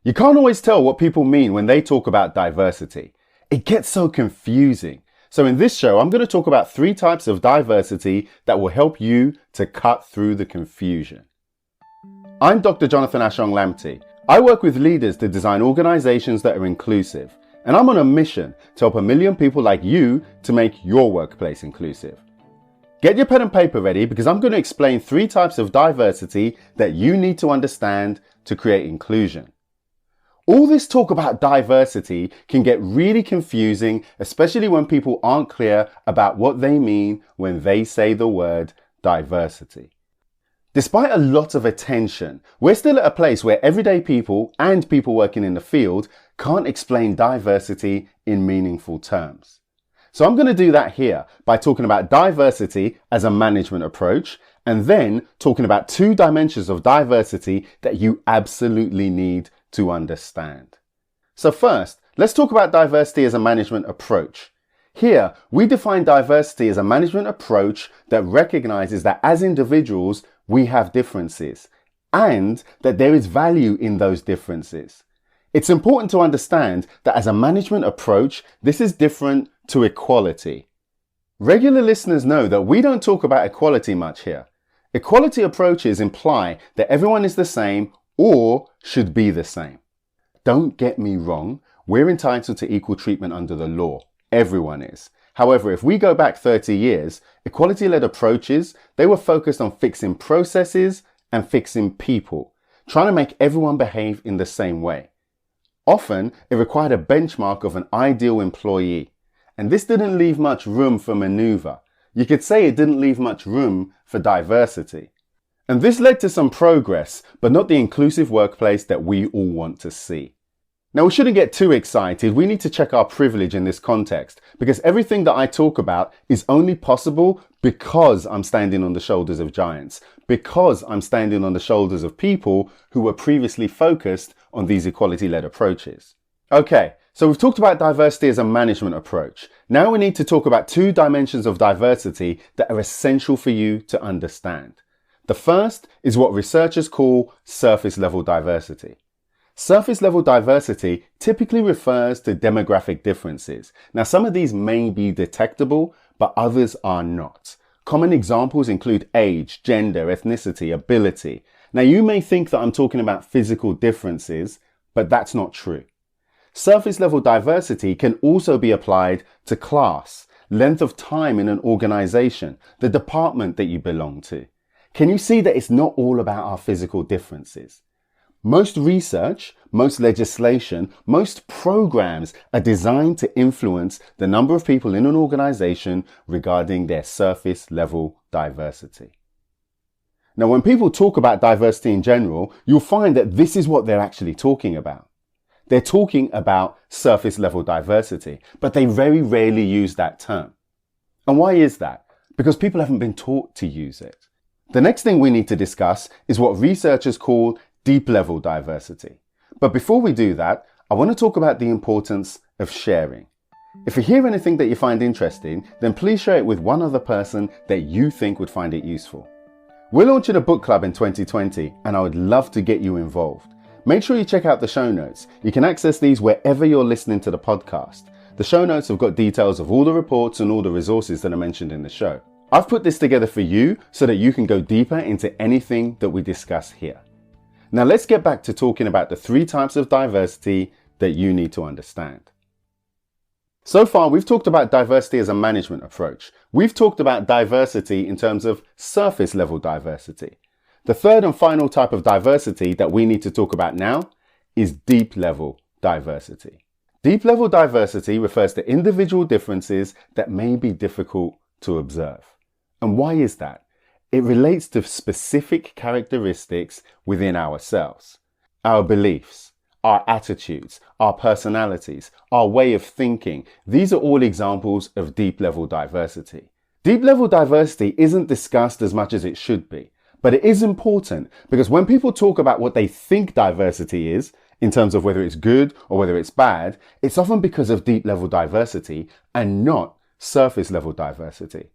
You can't always tell what people mean when they talk about diversity. It gets so confusing. So in this show, I'm going to talk about 3 types of diversity that will help you to cut through the confusion. I'm Dr. Jonathan Ashong Lamptey. I work with leaders to design organizations that are inclusive. And I'm on a mission to help 1 million people like you to make your workplace inclusive. Get your pen and paper ready because I'm going to explain 3 types of diversity that you need to understand to create inclusion. All this talk about diversity can get really confusing, especially when people aren't clear about what they mean when they say the word diversity. Despite a lot of attention, we're still at a place where everyday people and people working in the field can't explain diversity in meaningful terms. So I'm going to do that here by talking about diversity as a management approach and then talking about 2 dimensions of diversity that you absolutely need to understand. So first, let's talk about diversity as a management approach. Here, we define diversity as a management approach that recognizes that as individuals, we have differences and that there is value in those differences. It's important to understand that as a management approach, this is different to equality. Regular listeners know that we don't talk about equality much here. Equality approaches imply that everyone is the same or should be the same. Don't get me wrong, we're entitled to equal treatment under the law. Everyone is. However, if we go back 30 years, equality-led approaches, they were focused on fixing processes and fixing people, trying to make everyone behave in the same way. Often, it required a benchmark of an ideal employee, and this didn't leave much room for maneuver. You could say it didn't leave much room for diversity. And this led to some progress, but not the inclusive workplace that we all want to see. Now, we shouldn't get too excited. We need to check our privilege in this context because everything that I talk about is only possible because I'm standing on the shoulders of giants, because I'm standing on the shoulders of people who were previously focused on these equality-led approaches. Okay, so we've talked about diversity as a management approach. Now we need to talk about 2 dimensions of diversity that are essential for you to understand. The first is what researchers call surface level diversity. Surface level diversity typically refers to demographic differences. Now, some of these may be detectable, but others are not. Common examples include age, gender, ethnicity, ability. Now, you may think that I'm talking about physical differences, but that's not true. Surface level diversity can also be applied to class, length of time in an organization, the department that you belong to. Can you see that it's not all about our physical differences? Most research, most legislation, most programs are designed to influence the number of people in an organization regarding their surface level diversity. Now, when people talk about diversity in general, you'll find that this is what they're actually talking about. They're talking about surface level diversity, but they very rarely use that term. And why is that? Because people haven't been taught to use it. The next thing we need to discuss is what researchers call deep level diversity. But before we do that, I want to talk about the importance of sharing. If you hear anything that you find interesting, then please share it with one other person that you think would find it useful. We're launching a book club in 2020 and I would love to get you involved. Make sure you check out the show notes. You can access these wherever you're listening to the podcast. The show notes have got details of all the reports and all the resources that are mentioned in the show. I've put this together for you so that you can go deeper into anything that we discuss here. Now let's get back to talking about the 3 types of diversity that you need to understand. So far, we've talked about diversity as a management approach. We've talked about diversity in terms of surface level diversity. The third and final type of diversity that we need to talk about now is deep level diversity. Deep level diversity refers to individual differences that may be difficult to observe. And why is that? It relates to specific characteristics within ourselves, our beliefs, our attitudes, our personalities, our way of thinking. These are all examples of deep level diversity. Deep level diversity isn't discussed as much as it should be, but it is important because when people talk about what they think diversity is, in terms of whether it's good or whether it's bad, it's often because of deep level diversity and not surface level diversity.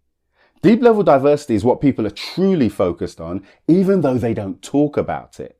Deep level diversity is what people are truly focused on, even though they don't talk about it.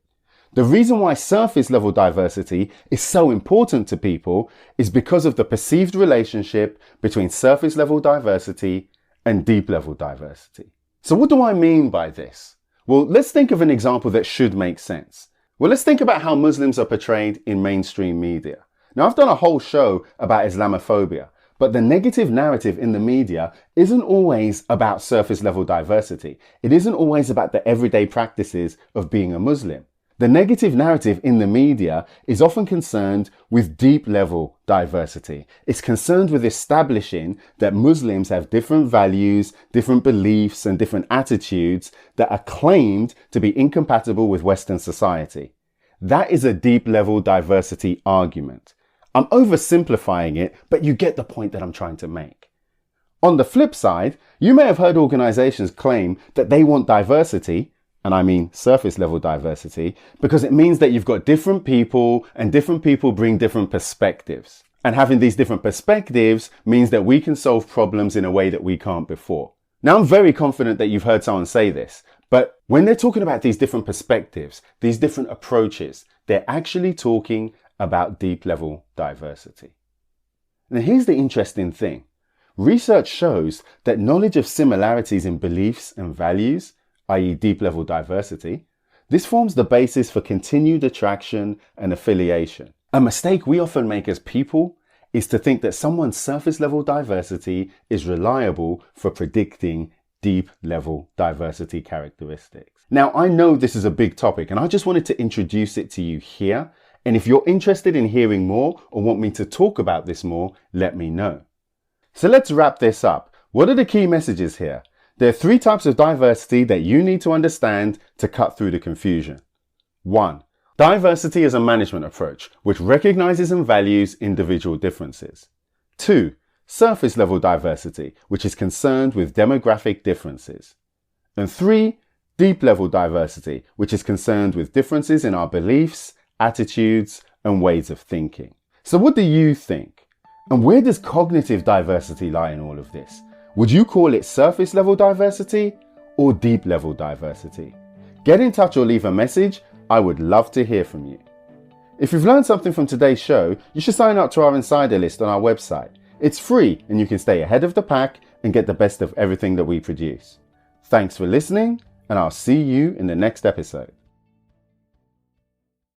The reason why surface level diversity is so important to people is because of the perceived relationship between surface level diversity and deep level diversity. So what do I mean by this? Well, let's think of an example that should make sense. Well, let's think about how Muslims are portrayed in mainstream media. Now, I've done a whole show about Islamophobia, but the negative narrative in the media isn't always about surface level diversity. It isn't always about the everyday practices of being a Muslim. The negative narrative in the media is often concerned with deep level diversity. It's concerned with establishing that Muslims have different values, different beliefs, and different attitudes that are claimed to be incompatible with Western society. That is a deep level diversity argument. I'm oversimplifying it, but you get the point that I'm trying to make. On the flip side, you may have heard organizations claim that they want diversity, and I mean surface level diversity, because it means that you've got different people and different people bring different perspectives. And having these different perspectives means that we can solve problems in a way that we can't before. Now, I'm very confident that you've heard someone say this, but when they're talking about these different perspectives, these different approaches, they're actually talking about deep level diversity. Now, here's the interesting thing. Research shows that knowledge of similarities in beliefs and values, i.e. deep level diversity, this forms the basis for continued attraction and affiliation. A mistake we often make as people is to think that someone's surface level diversity is reliable for predicting deep level diversity characteristics. Now, I know this is a big topic and I just wanted to introduce it to you here. And if you're interested in hearing more or want me to talk about this more, let me know. So let's wrap this up. What are the key messages here? There are 3 types of diversity that you need to understand to cut through the confusion. 1. Diversity is a management approach which recognizes and values individual differences. 2. Surface level diversity, which is concerned with demographic differences. And 3. Deep level diversity, which is concerned with differences in our beliefs, attitudes, and ways of thinking. So what do you think? And where does cognitive diversity lie in all of this? Would you call it surface level diversity or deep level diversity? Get in touch or leave a message. I would love to hear from you. If you've learned something from today's show, you should sign up to our insider list on our website. It's free and you can stay ahead of the pack and get the best of everything that we produce. Thanks for listening, and I'll see you in the next episode.